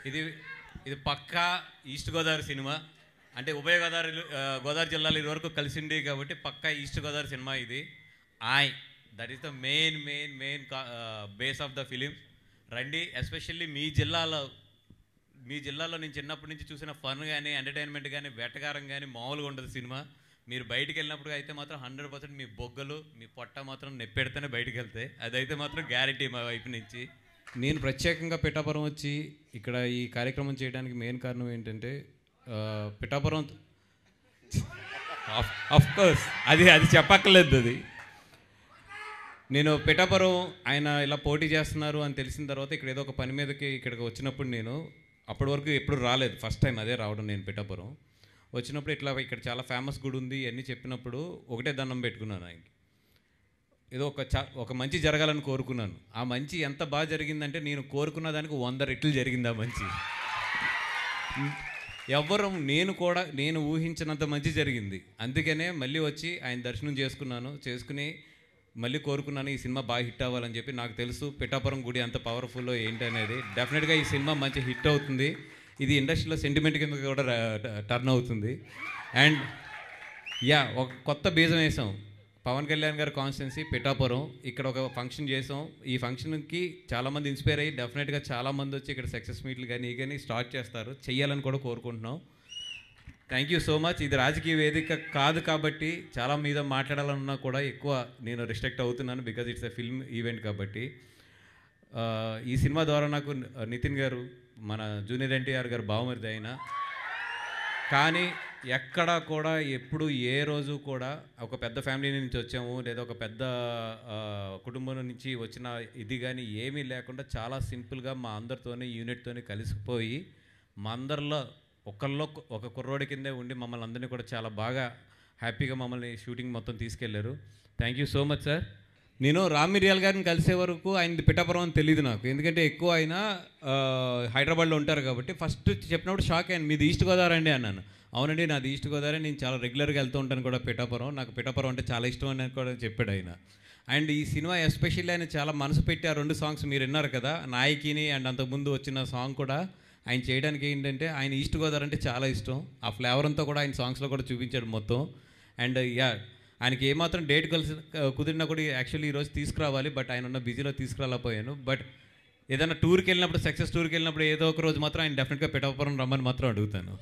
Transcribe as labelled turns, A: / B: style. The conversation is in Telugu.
A: ఇది ఇది పక్కా ఈస్ట్ గోదావరి సినిమా. అంటే ఉభయ గోదావరి జిల్లాలు ఇదివరకు కలిసిండి కాబట్టి పక్కా ఈస్ట్ గోదావరి సినిమా ఇది. That is the main base of the film. రండి, ఎస్పెషల్లీ మీ జిల్లాలో నేను చిన్నప్పటి నుంచి చూసిన ఫన్ కానీ ఎంటర్టైన్మెంట్ కానీ వెటకారం కానీ మామూలుగా ఉండదు సినిమా. మీరు బయటికి వెళ్ళినప్పుడు అయితే మాత్రం 100% మీ బొగ్గలు మీ పొట్ట మాత్రం నెప్పెడితేనే బయటికి వెళ్తాయి. అదైతే మాత్రం గ్యారెంటీ మా వైపు నుంచి. నేను ప్రత్యేకంగా పిఠాపురం వచ్చి ఇక్కడ ఈ కార్యక్రమం చేయడానికి మెయిన్ కారణం ఏంటంటే పిఠాపురం కోర్స్ అది చెప్పక్కర్లేదు. అది నేను పిఠాపురం ఆయన ఇలా పోటీ చేస్తున్నారు అని తెలిసిన తర్వాత ఇక్కడ ఏదో ఒక పని మీదకి ఇక్కడికి వచ్చినప్పుడు నేను అప్పటి వరకు ఎప్పుడు రాలేదు. ఫస్ట్ టైం అదే రావడం నేను పిఠాపురం వచ్చినప్పుడు. ఇట్లా ఇక్కడ చాలా ఫేమస్ గుడి ఉంది అన్నీ చెప్పినప్పుడు ఒకటే దండం పెట్టుకున్నాను ఆయనకి. ఏదో ఒక మంచి జరగాలని కోరుకున్నాను. ఆ మంచి ఎంత బాగా జరిగిందంటే నేను కోరుకున్న దానికి 100 రెట్లు జరిగింది ఆ మంచి. నేను ఊహించినంత మంచి జరిగింది. అందుకనే మళ్ళీ వచ్చి ఆయన దర్శనం చేసుకుని మళ్ళీ కోరుకున్నాను ఈ సినిమా బాగా హిట్ అవ్వాలని చెప్పి. నాకు తెలుసు పిఠాపురం గుడి అంత పవర్ఫుల్లో ఏంటి అనేది. డెఫినెట్గా ఈ సినిమా మంచి హిట్ అవుతుంది. ఇది ఇండస్ట్రీలో సెంటిమెంట్ కింద కూడా టర్న్ అవుతుంది. అండ్ ఒక కొత్త బీజం వేసాం. పవన్ కళ్యాణ్ గారి కాన్స్టిట్యున్సీ పిఠాపురం. ఇక్కడ ఒక ఫంక్షన్ చేసాం. ఈ ఫంక్షన్కి చాలామంది ఇన్స్పైర్ అయ్యి డెఫినెట్గా చాలామంది వచ్చి ఇక్కడ సక్సెస్ మీట్లు కానీ స్టార్ట్ చేయాలని కూడా కోరుకుంటున్నాం. Thank you so much. ఇది రాజకీయ వేదిక కాదు కాబట్టి చాలా మీద మాట్లాడాలన్నా కూడా ఎక్కువ నేను రిస్ట్రిక్ట్ అవుతున్నాను. Because it's a film event కాబట్టి. ఈ సినిమా ద్వారా నాకు నితిన్ గారు, మన జూనియర్ ఎన్టీఆర్ గారు బావమరిది అయినా కానీ ఎక్కడా కూడా ఎప్పుడు ఏ రోజు కూడా ఒక పెద్ద ఫ్యామిలీ నుంచి వచ్చాము లేదా ఒక పెద్ద కుటుంబం నుంచి వచ్చిన ఇది కానీ ఏమీ లేకుండా చాలా సింపుల్గా మా అందరితోనే యూనిట్తోనే కలిసిపోయి మా అందరిలో ఒక కుర్రోడి కిందే ఉండి మమ్మల్ని అందరినీ కూడా చాలా బాగా హ్యాపీగా మమ్మల్ని షూటింగ్ మొత్తం తీసుకెళ్లారు. Thank you so much sir. నేను రామ్ మిరియాల్ గారిని కలిసే వరకు ఆయనది పిఠాపురం అని తెలియదు నాకు. ఎందుకంటే ఎక్కువ ఆయన హైదరాబాద్లో ఉంటారు కాబట్టి. ఫస్ట్ చెప్పినప్పుడు షాక్ అయ్యాను, మీది ఈస్ట్ గోదావరి అండి అన్నాను. అవునండి, నాది ఈస్ట్ గోదావరి, నేను చాలా రెగ్యులర్గా వెళ్తూ ఉంటాను కూడా పిఠాపురం, నాకు పిఠాపురం అంటే చాలా ఇష్టం అని కూడా చెప్పాడు ఆయన. అండ్ ఈ సినిమా ఎస్పెషల్లీ ఆయన చాలా మనసు పెట్టి ఆ 2 సాంగ్స్ మీరు విన్నారు కదా, నాయకిని అండ్ అంతకుముందు వచ్చిన సాంగ్ కూడా ఆయన చేయడానికి ఏంటంటే ఆయన ఈస్ట్ గోదావరి అంటే చాలా ఇష్టం. ఆ ఫ్లేవర్ అంతా కూడా ఆయన సాంగ్స్లో కూడా చూపించాడు మొత్తం. అండ్ ఆయనకి ఏమాత్రం డేట్ కుదిరినా కూడా యాక్చువల్లీ ఈరోజు తీసుకురావాలి, బట్ ఆయన ఉన్న బిజీలో తీసుకురాలేకపోయాను. బట్ ఏదైనా టూర్కి వెళ్ళినప్పుడు, సక్సెస్ టూర్కి వెళ్ళినప్పుడు ఏదో ఒక రోజు మాత్రం ఆయన డెఫినెట్గా పిఠాపురం రమ్మని మాత్రం అడుగుతాను.